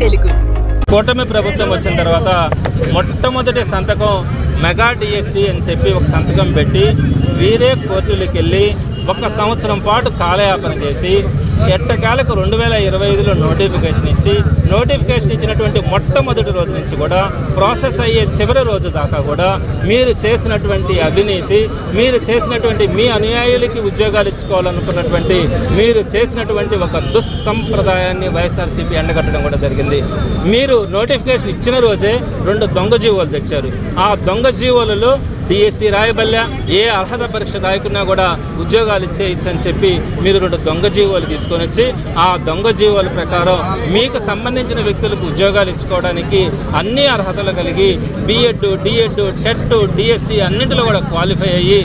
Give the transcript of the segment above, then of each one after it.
వెలుగు. కూటమి ప్రభుత్వం వచ్చిన తర్వాత మొట్టమొదటి సంతకం మెగా డిఎస్సి అని చెప్పి ఒక సంతకం పెట్టి వీరే కోర్టులకు వెళ్ళి 1 సంవత్సరం పాటు కాలయాపన చేసి ఎట్టకేలకు 2025లో నోటిఫికేషన్ ఇచ్చినటువంటి మొట్టమొదటి రోజు నుంచి కూడా ప్రాసెస్ అయ్యే చివరి రోజు దాకా కూడా మీరు చేసినటువంటి అవినీతి, మీరు చేసినటువంటి మీ అనుయాయులకి ఉద్యోగాలు ఇచ్చుకోవాలనుకున్నటువంటి మీరు చేసినటువంటి ఒక దుస్సంప్రదాయాన్ని వైఎస్ఆర్సీపీ ఎండగట్టడం కూడా జరిగింది. మీరు నోటిఫికేషన్ ఇచ్చిన రోజే 2 దొంగ జీవోలు తెచ్చారు. ఆ దొంగ జీవోలలో డిఎస్సి రాయబల్లా, ఏ అర్హత పరీక్ష రాయకున్నా కూడా ఉద్యోగాలు ఇచ్చేయచ్చని చెప్పి మీరు 2 దొంగ జీవోలు తీసుకొని వచ్చి ఆ దొంగ జీవోల ప్రకారం మీకు సంబంధించిన వ్యక్తులకు ఉద్యోగాలు ఇచ్చుకోవడానికి అన్ని అర్హతలు కలిగి బిఎడ్, డిఎడ్, టెట్, డిఎస్సి అన్నింటిలో కూడా క్వాలిఫై అయ్యి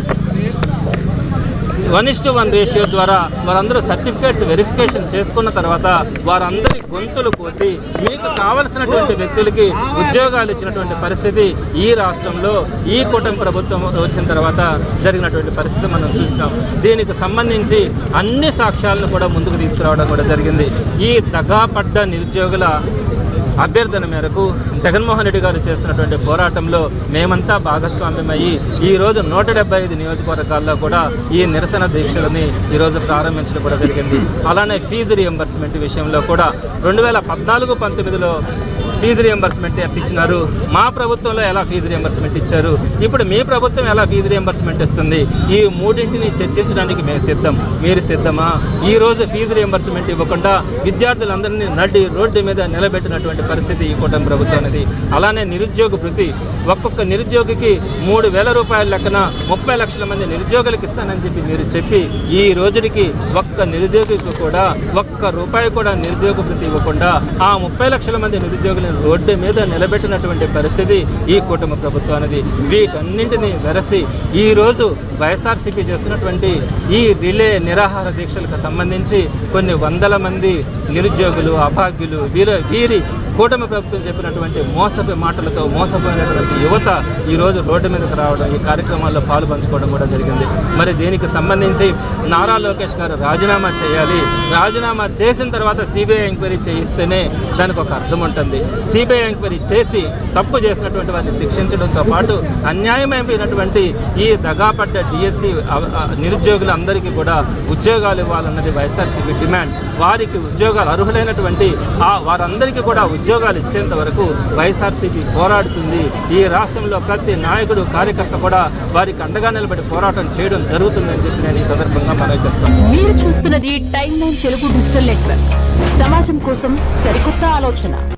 1:1 రేషియో ద్వారా వారందరూ సర్టిఫికేట్స్ వెరిఫికేషన్ చేసుకున్న తర్వాత వారందరి గొంతులు కోసి మీకు కావలసినటువంటి వ్యక్తులకి ఉద్యోగాలు ఇచ్చినటువంటి పరిస్థితి ఈ రాష్ట్రంలో ఈ కూటమి ప్రభుత్వం వచ్చిన తర్వాత జరిగినటువంటి పరిస్థితి మనం చూసినాం. దీనికి సంబంధించి అన్ని సాక్ష్యాలను కూడా ముందుకు తీసుకురావడం కూడా జరిగింది. ఈ దగాపడ్డ నిరుద్యోగుల అభ్యర్థన మేరకు జగన్మోహన్ రెడ్డి గారు చేస్తున్నటువంటి పోరాటంలో మేమంతా భాగస్వామ్యమయ్యి ఈరోజు 175 నియోజకవర్గాల్లో కూడా ఈ నిరసన దీక్షలని ఈరోజు ప్రారంభించడం కూడా జరిగింది. అలానే ఫీజు రియంబర్స్మెంట్ విషయంలో కూడా 2014-19లో ఫీజు రియంబర్స్మెంట్ ఇచ్చినారు. మా ప్రభుత్వంలో ఎలా ఫీజు రియంబర్స్మెంట్ ఇచ్చారు, ఇప్పుడు మీ ప్రభుత్వం ఎలా ఫీజు రియంబర్స్మెంట్ ఇస్తుంది, ఈ మూడింటిని చర్చించడానికి మేము సిద్ధం. మీరు సిద్ధమా? ఈరోజు ఫీజు రియంబర్స్మెంట్ ఇవ్వకుండా విద్యార్థులందరినీ రోడ్డు మీద నిలబెట్టినటువంటి పరిస్థితి ఈ కూటమి ప్రభుత్వం అనేది. అలానే నిరుద్యోగ భృతి ఒక్కొక్క నిరుద్యోగికి 3,000 రూపాయల లెక్కన 30 లక్షల మంది నిరుద్యోగులకు ఇస్తానని చెప్పి మీరు చెప్పి ఈ రోజుకి ఒక్క నిరుద్యోగికి కూడా ₹1 కూడా నిరుద్యోగ భృతి ఇవ్వకుండా ఆ 30 లక్షల మంది నిరుద్యోగులను రోడ్డు మీద నిలబెట్టినటువంటి పరిస్థితి ఈ కూటమి ప్రభుత్వం అనేది. వీటన్నింటినీ వెరసి ఈరోజు వైఎస్ఆర్సీపీ చేస్తున్నటువంటి ఈ రిలే నిరాహార దీక్షలకు సంబంధించి కొన్ని వందల మంది నిరుద్యోగులు, అభాగ్యులు, వీరి కూటమి ప్రభుత్వం చెప్పినటువంటి మోసపు మాటలతో మోసపోయినటువంటి యువత ఈరోజు రోడ్డు మీదకి రావడం, ఈ కార్యక్రమాల్లో పాలు పంచుకోవడం కూడా జరిగింది. మరి దీనికి సంబంధించి నారా లోకేష్ గారు రాజీనామా చేయాలి. రాజీనామా చేసిన తర్వాత సిబిఐ ఎంక్వైరీ చేయిస్తేనే దానికి ఒక అర్థం ఉంటుంది. సిబిఐ ఎంక్వైరీ చేసి తప్పు చేసినటువంటి వారిని శిక్షించడంతో పాటు అన్యాయమైపోయినటువంటి ఈ దగాపడ్డ డిఎస్సి నిరుద్యోగులందరికీ కూడా ఉద్యోగాలు ఇవ్వాలన్నది వైఎస్ఆర్సీపీ డిమాండ్. వారికి ఉద్యోగాలు అర్హులైనటువంటి వారందరికీ కూడా ఉద్యోగాలు ఇచ్చేంత వరకు వైఎస్ఆర్సీపీ పోరాడుతుంది. ఈ రాష్ట్రంలో ప్రతి నాయకుడు, కార్యకర్త కూడా వారికి అండగా నిలబడి పోరాటం చేయడం జరుగుతుందని చెప్పి నేను ఈ సందర్భంగా మనవి చేస్తాను. మీరు చూస్తున్నది time line Telugu digital network. సమాజం కోసం సరికొత్త ఆలోచన.